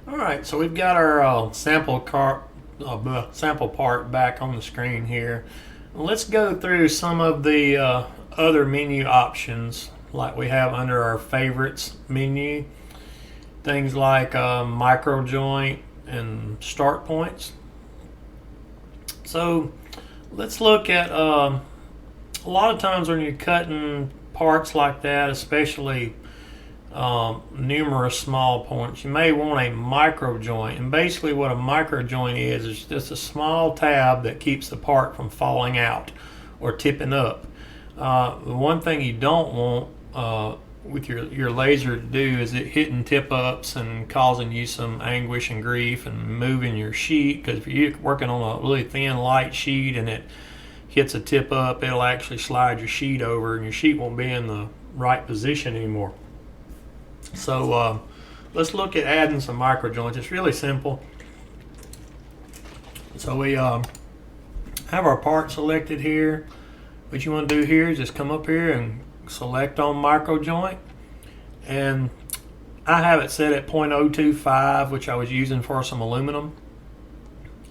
All right, so we've got our sample part back on the screen here. Let's go through some of the other menu options like we have under our favorites menu. Things like micro joint and start points. So let's look at a lot of times when you're cutting parts like that, especially numerous small points, you may want a micro joint. And basically what a micro joint is just a small tab that keeps the part from falling out or tipping up. The one thing you don't want with your laser to do is it hitting tip ups and causing you some anguish and grief and moving your sheet, because if you're working on a really thin light sheet and it hits a tip up, it'll actually slide your sheet over and your sheet won't be in the right position anymore. So let's look at adding some micro joints. It's really simple. So we have our part selected here. What you want to do here is just come up here and select on micro joint, and I have it set at 0.025, which I was using for some aluminum.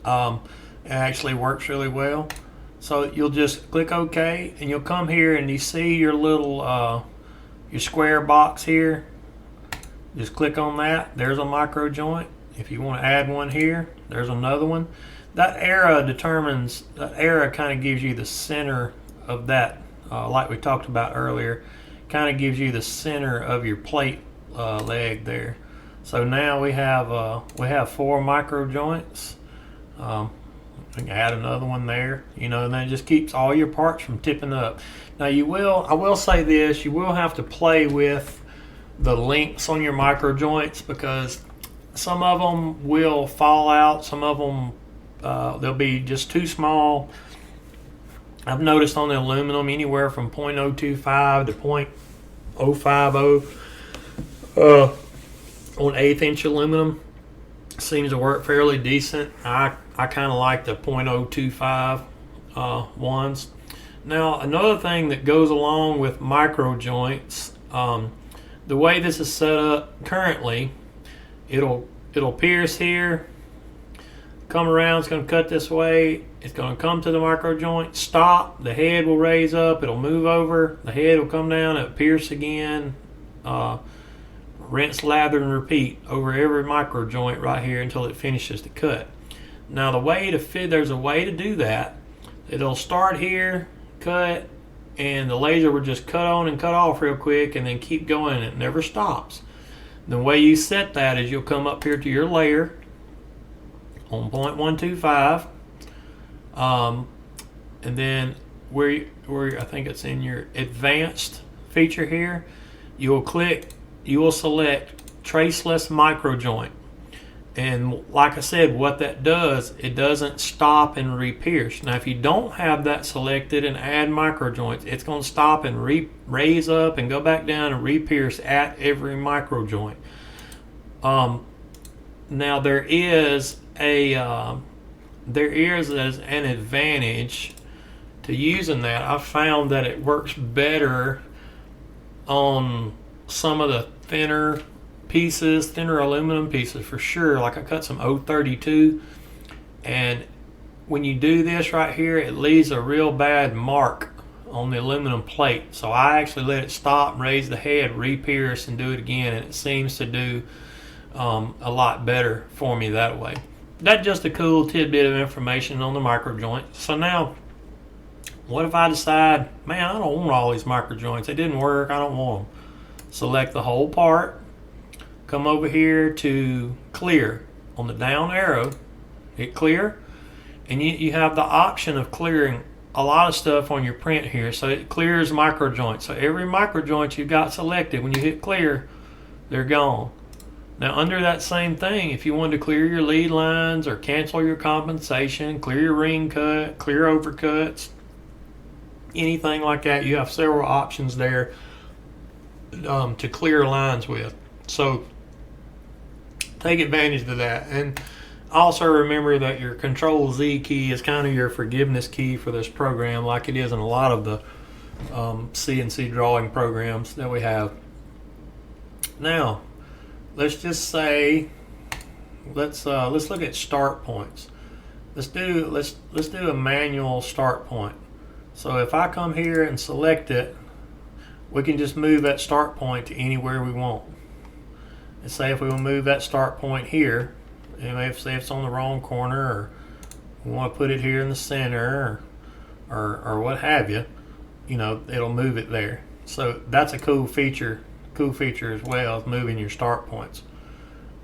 It actually works really well. So you'll just click OK, and you'll come here and you see your little your square box here. Just click on that. There's a micro joint. If you want to add one here, there's another one. That arrow kind of gives you the center of that, like we talked about earlier, kind of gives you the center of your plate leg there. So now we have 4 micro joints. We can add another one there, and then it just keeps all your parts from tipping up. Now I will say this, you will have to play with the links on your micro joints, because some of them will fall out, some of them they'll be just too small. I've noticed on the aluminum anywhere from 0.025 to 0.050 on 1/8 inch aluminum seems to work fairly decent. I kind of like the 0.025 ones. Now another thing that goes along with micro joints, the way this is set up currently, it'll pierce here, come around, it's going to cut this way, it's going to come to the micro joint, stop, the head will raise up, it'll move over, the head will come down, it'll pierce again, rinse, lather, and repeat over every micro joint right here until it finishes the cut. Now there's a way to do that. It'll start here, cut, and the laser will just cut on and cut off real quick and then keep going, and it never stops. The way you set that is you'll come up here to your layer on 0.125, and then where I think it's in your advanced feature here, you will select traceless micro joint. And like I said, what that does, it doesn't stop and re-pierce. Now if you don't have that selected and add micro joints, it's going to stop and raise up and go back down and re-pierce at every micro joint. Now there is an advantage to using that. I've found that it works better on some of the thinner aluminum pieces for sure. Like I cut some 032, and when you do this right here, it leaves a real bad mark on the aluminum plate. So I actually let it stop, raise the head, re-pierce, and do it again, and it seems to do a lot better for me that way. That's just a cool tidbit of information on the micro joint. So now, what if I decide, man, I don't want all these micro joints, they didn't work, I don't want them. Select the whole part, come over here to clear. On the down arrow, hit clear, and you have the option of clearing a lot of stuff on your print here. So it clears micro joints. So every micro joint you've got selected, when you hit clear, they're gone. Now under that same thing, if you wanted to clear your lead lines or cancel your compensation, clear your ring cut, clear overcuts, anything like that, you have several options there to clear lines with. So take advantage of that. And also remember that your Control Z key is kind of your forgiveness key for this program, like it is in a lot of the CNC drawing programs that we have. Now let's just say let's look at start points. Let's do a manual start point. So if I come here and select it, we can just move that start point to anywhere we want. And say if we will move that start point here, say it's on the wrong corner, or we want to put it here in the center, or what have you, it'll move it there. So that's a cool feature as well, is moving your start points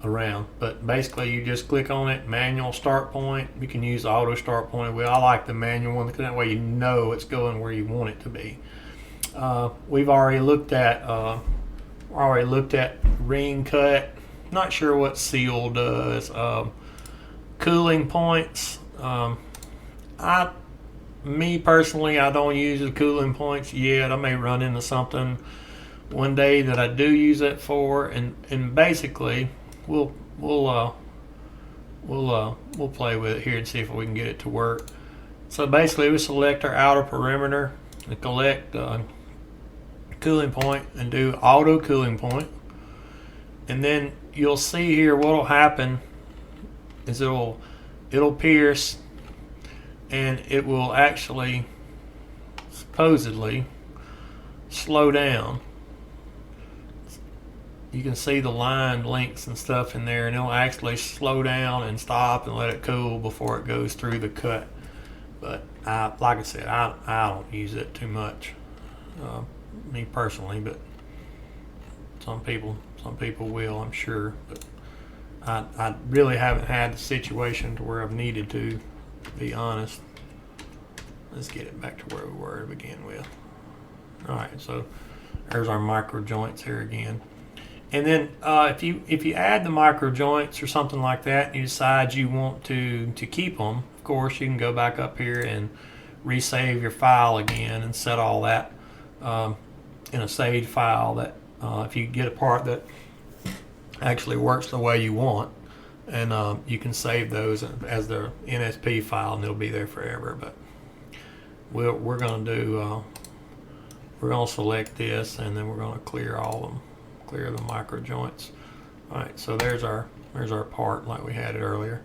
around. But basically you just click on it, manual start point. You can use the auto start point. Well, I like the manual one because that way you know it's going where you want it to be. We've already looked at ring cut. Not sure what seal does. Cooling points. Me personally, I don't use the cooling points yet. I may run into something one day that I do use it for, and basically we'll play with it here and see if we can get it to work. So basically we select our outer perimeter and collect cooling point and do auto cooling point, and then you'll see here what'll happen is it'll pierce, and it will actually supposedly slow down. You can see the line links and stuff in there, and it'll actually slow down and stop and let it cool before it goes through the cut. But like I said, I don't use it too much, me personally, but some people will, I'm sure. But I really haven't had the situation to where I've needed to be honest. Let's get it back to where we were to begin with. Alright, so there's our micro joints here again. And then if you add the micro joints or something like that, and you decide you want to keep them, of course you can go back up here and resave your file again and set all that in a saved file. That if you get a part that actually works the way you want, and you can save those as their NSP file, and it'll be there forever. But we're going to do we're going to select this, and then we're going to clear all of them, clear the micro joints. All right, so there's our part like we had it earlier.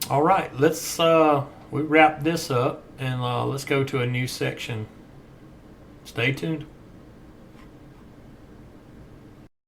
All right, let's we wrap this up, and let's go to a new section. Stay tuned.